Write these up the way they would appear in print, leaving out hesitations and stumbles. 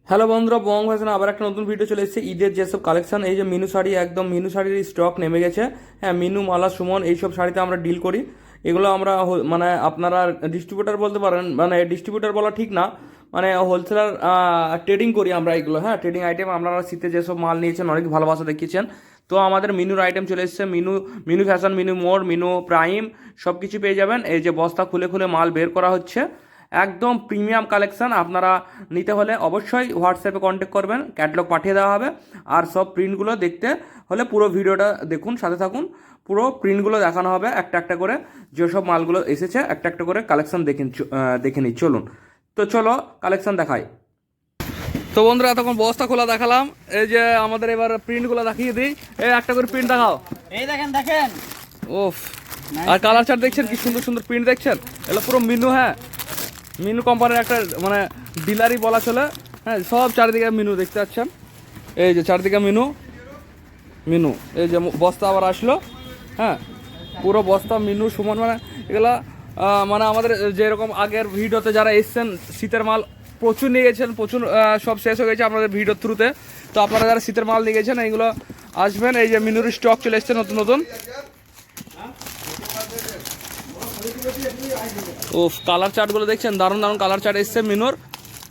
Hello বন্ধুরা, বং ভাষণ আবার একটা নতুন ভিডিও চলে এসেছে। ঈদের যেসব কালেকশন, এই যে মিনু শাড়ি, একদম মিনু শাড়ির স্টক নেমে গেছে। হ্যাঁ, মিনু, মালা, সুমন এইসব শাড়িতে আমরা ডিল করি। এগুলো আমরা মানে আপনারা ডিস্ট্রিবিউটার বলতে পারেন, মানে ডিস্ট্রিবিউটার বলা ঠিক না, মানে হোলসেলার ট্রেডিং করি আমরা এগুলো। হ্যাঁ, ট্রেডিং আইটেম। আপনারা শীতে যেসব মাল নিয়েছেন, অনেক ভালোবাসা দেখিয়েছেন। তো আমাদের মিনুর আইটেম চলে এসেছে। মিনু, মিনু ফ্যাশন, মিনু মোড়, মিনু প্রাইম সব কিছু পেয়ে যাবেন। এই যে বস্তা খুলে খুলে মাল বের করা হচ্ছে, একদম প্রিমিয়াম কালেকশন। আপনারা নিতে হলে অবশ্যই হোয়াটসঅ্যাপে কন্ট্যাক্ট করবেন, ক্যাটালগ পাঠিয়ে দেওয়া হবে। আর সব প্রিন্টগুলো দেখতে হলে পুরো ভিডিওটা দেখুন, সাথে থাকুন। পুরো প্রিন্টগুলো দেখানো হবে একটা একটা করে। যেসব মালগুলো এসেছে একটা একটা করে কালেকশন দেখে নিই, চলুন। তো চলো কালেকশন দেখাই। তো বন্ধুরা, এতক্ষণ বস্তা খোলা দেখালাম। এই যে আমাদের এবার প্রিন্টগুলো দেখিয়ে দিই। এই একটা করে প্রিন্ট দেখাও। এই দেখেন দেখেন, ওফ, আর কালার চার্ট দেখছেন, কি সুন্দর সুন্দর প্রিন্ট দেখছেন। এগুলো পুরো মিনু। হ্যাঁ, মিনু কোম্পানির একটা মানে ডিলারই বলা চলে। হ্যাঁ, সব চারিদিকে মিনু দেখতে পাচ্ছেন। এই যে চারিদিকে মিনু মিনু। এই যে বস্তা আবার আসলো। হ্যাঁ, পুরো বস্তা মিনু সুমন। মানে এগুলা মানে আমাদের যেরকম আগের ভিডিওতে যারা এসছেন, শীতের মাল প্রচুর নিয়ে গেছেন, প্রচুর সব শেষ হয়ে গেছে আপনাদের ভিডিওর থ্রুতে। তো আপনারা যারা শীতের মাল নিয়ে গেছেন, এইগুলো আসবেন। এই যে মিনুর স্টক চলে এসছে নতুন নতুন। ও, কালার চার্টগুলো দেখছেন, দারুণ দারুণ কালার চার্ট এসছে মিনুর।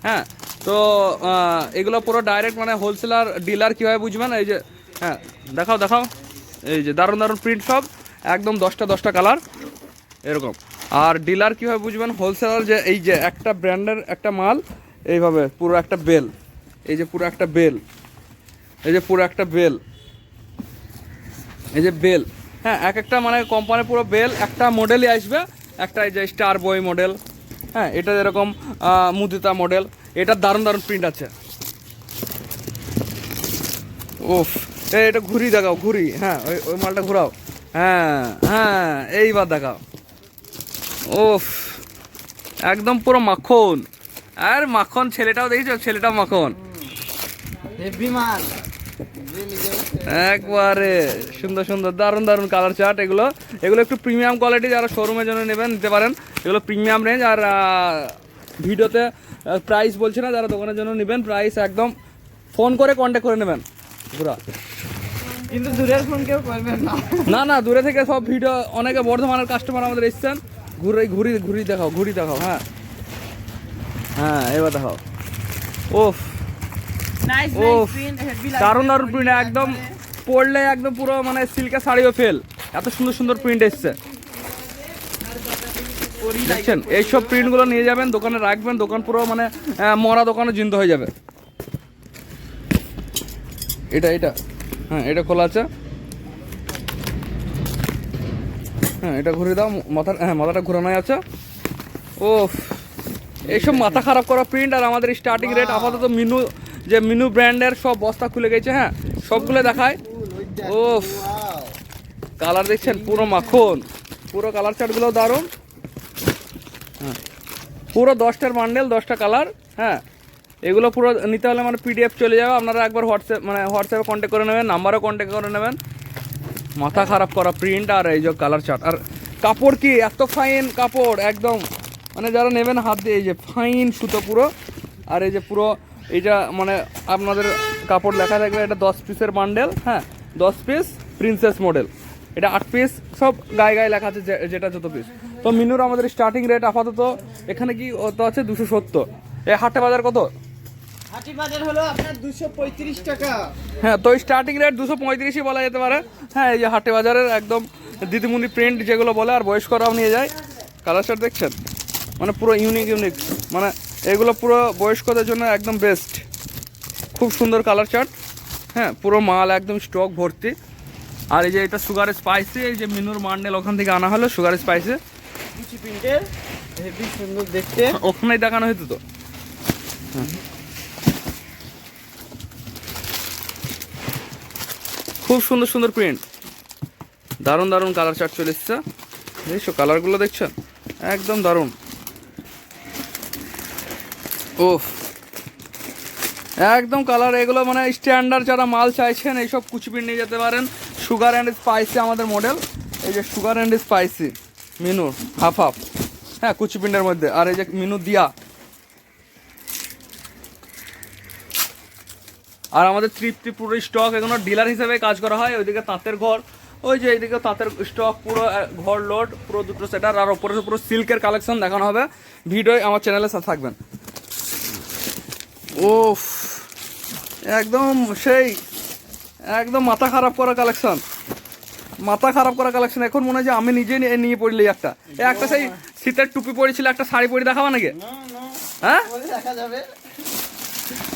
হ্যাঁ, তো এগুলো পুরো ডাইরেক্ট মানে হোলসেলার ডিলার কীভাবে বুঝবেন। এই যে হ্যাঁ, দেখাও দেখাও। এই যে দারুণ দারুণ প্রিন্ট সব, একদম 10টা কালার এরকম। আর ডিলার কীভাবে বুঝবেন, হোলসেলার যে এই যে একটা ব্র্যান্ডের একটা মাল এইভাবে পুরো একটা বেল, এই যে পুরো একটা বেল, এই যে পুরো একটা বেল, এই যে বেল। হ্যাঁ, এক একটা মানে কোম্পানি পুরো বেল একটা মডেলই আসবে। একটা এই যে স্টার বয় মডেল। হ্যাঁ, এটা যেরকম মুদিতা মডেল। এটার দারুণ দারুণ প্রিন্ট আছে। ওফ, এটা ঘুরি দেখাও, ঘুরি। হ্যাঁ, ওই ওই মালটা ঘুরাও। হ্যাঁ হ্যাঁ, এইবার দেখাও। ওফ, একদম পুরো মাখন। আর মাখন ছেলেটাও দেখেছো, ছেলেটাও মাখন হেভি মাল একবারে। সুন্দর সুন্দর দারুণ দারুণ কালার চার্ট। এগুলো এগুলো একটু প্রিমিয়াম কোয়ালিটি, যারা শোরুমের জন্য নেবেন নিতে পারেন। এগুলো প্রিমিয়াম রেঞ্জ। আর ভিডিওতে প্রাইস বলছে না, যারা দোকানের জন্য নেবেন প্রাইস একদম ফোন করে কন্ট্যাক্ট করে নেবেন পুরা। কিন্তু দূরের ফোন কেউ করবেন না। না না, দূরে থেকে সব ভিডিও, অনেকে বর্ধমানের কাস্টমার আমাদের এসছেন। ঘুরি ঘুরি ঘুরি দেখাও, ঘুরি দেখাও। হ্যাঁ হ্যাঁ, এবার দেখাও। ওফ নাইস ও, প্রিন্ট, হেভি দারুণ দারুণ প্রিন্ট, একদম পরলে একদম পুরো মানে সিল্কের শাড়িও ফেল। এত সুন্দর সুন্দর প্রিন্ট এসছে দেখছেন। এইসব প্রিন্টগুলো নিয়ে যাবেন, দোকানে রাখবেন, দোকান পুরো মানে মরা দোকানে জিন্ত হয়ে যাবে। এটা এটা হ্যাঁ, এটা খোলা আছে। হ্যাঁ, এটা ঘুরে দাও মাথা। হ্যাঁ, মাথাটা ঘুরানোই আছে। ও, এইসব মাথা খারাপ করা প্রিন্ট। আর আমাদের স্টার্টিং রেট আপাতত মিনু, যে মিনু ব্র্যান্ডের সব বস্তা খুলে গেছে। হ্যাঁ, সবগুলো দেখায়। ও, কালার দেখছেন পুরো মাখন। পুরো কালার চার্টগুলো দারুণ। হ্যাঁ, পুরো 10টার বান্ডেল, 10টা কালার। হ্যাঁ, এগুলো পুরো নিতে হলে মানে পিডিএফ চলে যাবে। আপনারা একবার হোয়াটসঅ্যাপে কন্ট্যাক্ট করে নেবেন, নাম্বারও কন্ট্যাক্ট করে নেবেন। মাথা খারাপ করা প্রিন্ট আর এই যে কালার চার্ট। আর কাপড় কি এত ফাইন কাপড়, একদম মানে যারা নেবেন হাত দিয়ে, এই যে ফাইন সুতো পুরো। আর এই যে পুরো এইটা মানে আপনাদের কাপড় লেখা থাকবে, এটা 10 পিসের বান্ডেল। হ্যাঁ, 10 পিস প্রিন্সেস মডেল। এটা 8 পিস, সব গায়ে গায়ে লেখা আছে যেটা যত পিস। তো মিনুর আমাদের স্টার্টিং রেট আপাতত এখানে কি তো আছে 270। এই হাটে বাজার কত? হাটি বাজার হলো আপনার 235 টাকা। হ্যাঁ, তো স্টার্টিং রেট 235ই বলা যেতে পারে। হ্যাঁ, এই যে হাটে বাজারের একদম দিদিমুনি প্রিন্ট যেগুলো বলে, আর বয়স্করাও নিয়ে যায়। কালার শার্ট দেখছেন, মানে পুরো ইউনিক ইউনিক, মানে এগুলো পুরো বয়স্কদের জন্য একদম বেস্ট। খুব সুন্দর কালার চার্ট। হ্যাঁ, পুরো মাল একদম স্টক ভর্তি। আর এই যে এটা সুগার স্পাইসি, এই যে মিনুর মান্ডেল ওখান থেকে আনা হলো সুগার স্পাইসি। কুচি প্রিন্টের, হেভি সুন্দর দেখতে। ওখানেই দেখানো হতো তো। হ্যাঁ, খুব সুন্দর সুন্দর প্রিন্ট, দারুণ দারুণ কালার চার্ট চলে এসছে। দেখছো কালারগুলো দেখছেন, একদম দারুণ। ওফ, একদম কালার। এগুলো মানে স্ট্যান্ডার্ড, যারা মাল চাইছেন এইসব কুচি প্রিন্ট নিয়ে যেতে পারেন। সুগার অ্যান্ড স্পাইসি আমাদের মডেল। এই যে sugar and spicy Minu half half. হ্যাঁ, কুচি প্রিন্টের মধ্যে। আর এই যে মিনু দিয়া, আর আমাদের তৃপ্তি পুরো স্টক এগুলো ডিলার হিসেবে কাজ করা হয়। ওইদিকে তাঁতের ঘর, ওই যে এইদিকে তাঁতের স্টক পুরো ঘর লোড, পুরো দুটো সেটার, আর ওপরে পুরো সিল্কের কালেকশন দেখানো হবে। ভিডিও আমার চ্যানেলের সাথে থাকবেন। ওফ, একদম সেই, একদম মাথা খারাপ করা কালেকশন, মাথা খারাপ করা কালেকশন। এখন মনে হয় যে আমি নিজে নিয়ে পড়লি একটা একটা সেই শীতের টুপি পরেছিল, একটা শাড়ি পরে দেখাবা নাকি? হ্যাঁ, দেখা যাবে।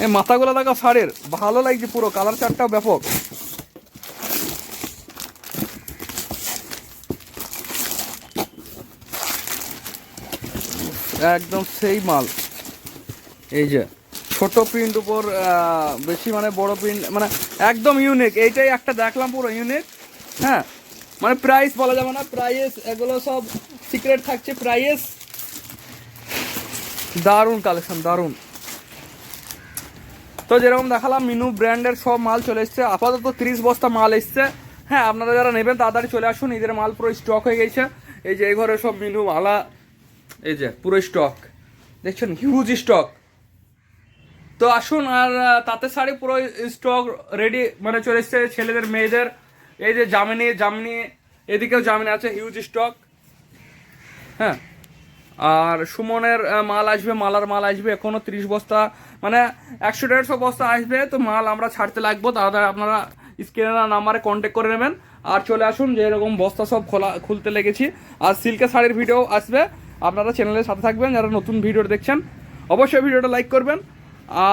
এই মাথাগুলো দেখা শাড়ির ভালো লাগছে, পুরো কালার চারটাও ব্যাপক। একদম সেই মাল। এই যে ছোট প্রিন্ট উপর বেশি মানে বড় প্রিন্ট, মানে একদম ইউনিক। এইটাই একটা দেখলাম পুরো ইউনিক। হ্যাঁ, মানে প্রাইস বলা যাবে না, প্রাইস এগুলো সব সিক্রেট থাকছে প্রাইস। দারুণ কালেকশন, দারুণ। তো যেরকম দেখালাম মিনু ব্র্যান্ডের সব মাল চলে এসছে, আপাতত 30 বস্তা মাল এসছে। হ্যাঁ, আপনারা যারা নেবেন তাড়াতাড়ি চলে আসুন, ঈদের মাল পুরো স্টক হয়ে গেছে। এই যে এই ঘরে সব মিনু মালা, এই যে পুরো স্টক দেখছেন, হিউজ স্টক। তো আসুন, আর তাঁতের শাড়ি পুরো স্টক রেডি, মানে চলে এসছে ছেলেদের মেয়েদের। এই যে জামনি, এদিকেও জামনি আছে, হিউজ স্টক। হ্যাঁ, আর সুমনের মাল আসবে, মালার মাল আসবে এখনো 30 বস্তা, মানে 100-150 বস্তা আসবে। তো মাল আমরা ছাড়তে লাগবো, তাড়াতাড়ি আপনারা স্ক্রিনের নাম্বারে কন্ট্যাক্ট করে নেবেন। আর চলে আসুন, যে এরকম বস্তা সব খুলতে লেগেছি। আর সিল্কের শাড়ির ভিডিও আসবে, আপনারা চ্যানেলের সাথে থাকবেন। যারা নতুন ভিডিও দেখছেন অবশ্যই ভিডিওটা লাইক করবেন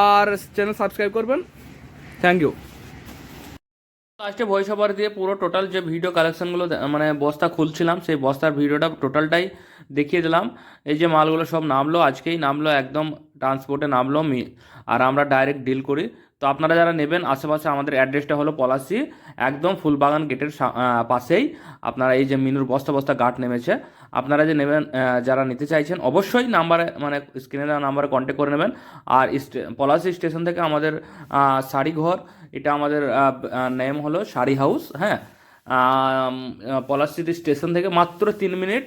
আর চ্যানেল সাবস্ক্রাইব করবেন। Thank you. লাস্টে ভয়েস ওভার দিয়ে পুরো টোটাল যে ভিডিও কালেকশনগুলো মানে বস্তা খুলছিলাম, সেই বস্তার ভিডিওটা টোটালটাই দেখিয়ে দিলাম। এই যে মালগুলো সব নামলো, আজকেই নামলো, একদম ট্রান্সপোর্টে নামলো। আর আমরা ডাইরেক্ট ডিল করি। তো আপনারা যারা নেবেন, আশেপাশে আমাদের অ্যাড্রেসটা হলো পলাশী, একদম ফুলবাগান গেটের পাশেই। আপনারা এই যে মিনুর বস্তা বস্তা গাঁট নেমেছে, আপনারা যে নেবেন, যারা নিতে চাইছেন অবশ্যই নাম্বারে, মানে স্ক্রিনে দেওয়া নাম্বারে কন্ট্যাক্ট করে নেবেন। আর পলাশী স্টেশন থেকে আমাদের শাড়ি ঘর, এটা আমাদের নেম হলো শাড়ি হাউস। হ্যাঁ, পলাশী স্টেশন থেকে মাত্র 3 মিনিট,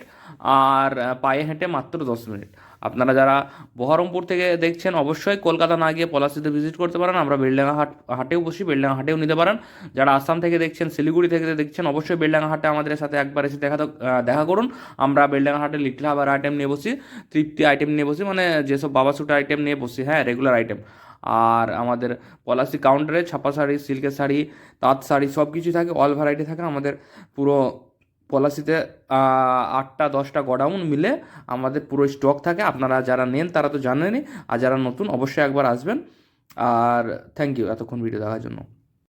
আর পায়ে হেঁটে মাত্র 10 মিনিট। আপনারা যারা বহরমপুর থেকে দেখছেন অবশ্যই কলকাতা না গিয়ে পলাশীতে ভিজিট করতে পারেন। আমরা বেলডাঙ্গা হাটেও বসি, বেলডাঙ্গা হাটেও নিতে পারেন। যারা আসাম থেকে দেখছেন, শিলিগুড়ি থেকে দেখছেন, অবশ্যই বেলডাঙ্গা হাটে আমাদের সাথে একবার এসে দেখা করুন। আমরা বেলডাঙ্গা হাটে লিটল হাবার আইটেম নিয়ে বসি, তৃপ্তি আইটেম নিয়ে বসি, মানে যেসব বাবা সুট আইটেম নিয়ে বসি, হ্যাঁ, রেগুলার আইটেম। আর আমাদের পলাশী কাউন্টারে ছাপা শাড়ি, সিল্কের শাড়ি, তাঁত শাড়ি সব কিছু থাকে, অল ভ্যারাইটি থাকে। আমাদের পুরো পলাশীতে 8টা-10টা গোডাউন মিলে আমাদের পুরো স্টক থাকে। আপনারা যারা নেন তারা তো জানেনই, আর যারা নতুন অবশ্যই একবার আসবেন। আর থ্যাংক ইউ এতক্ষণ ভিডিও দেখার জন্য।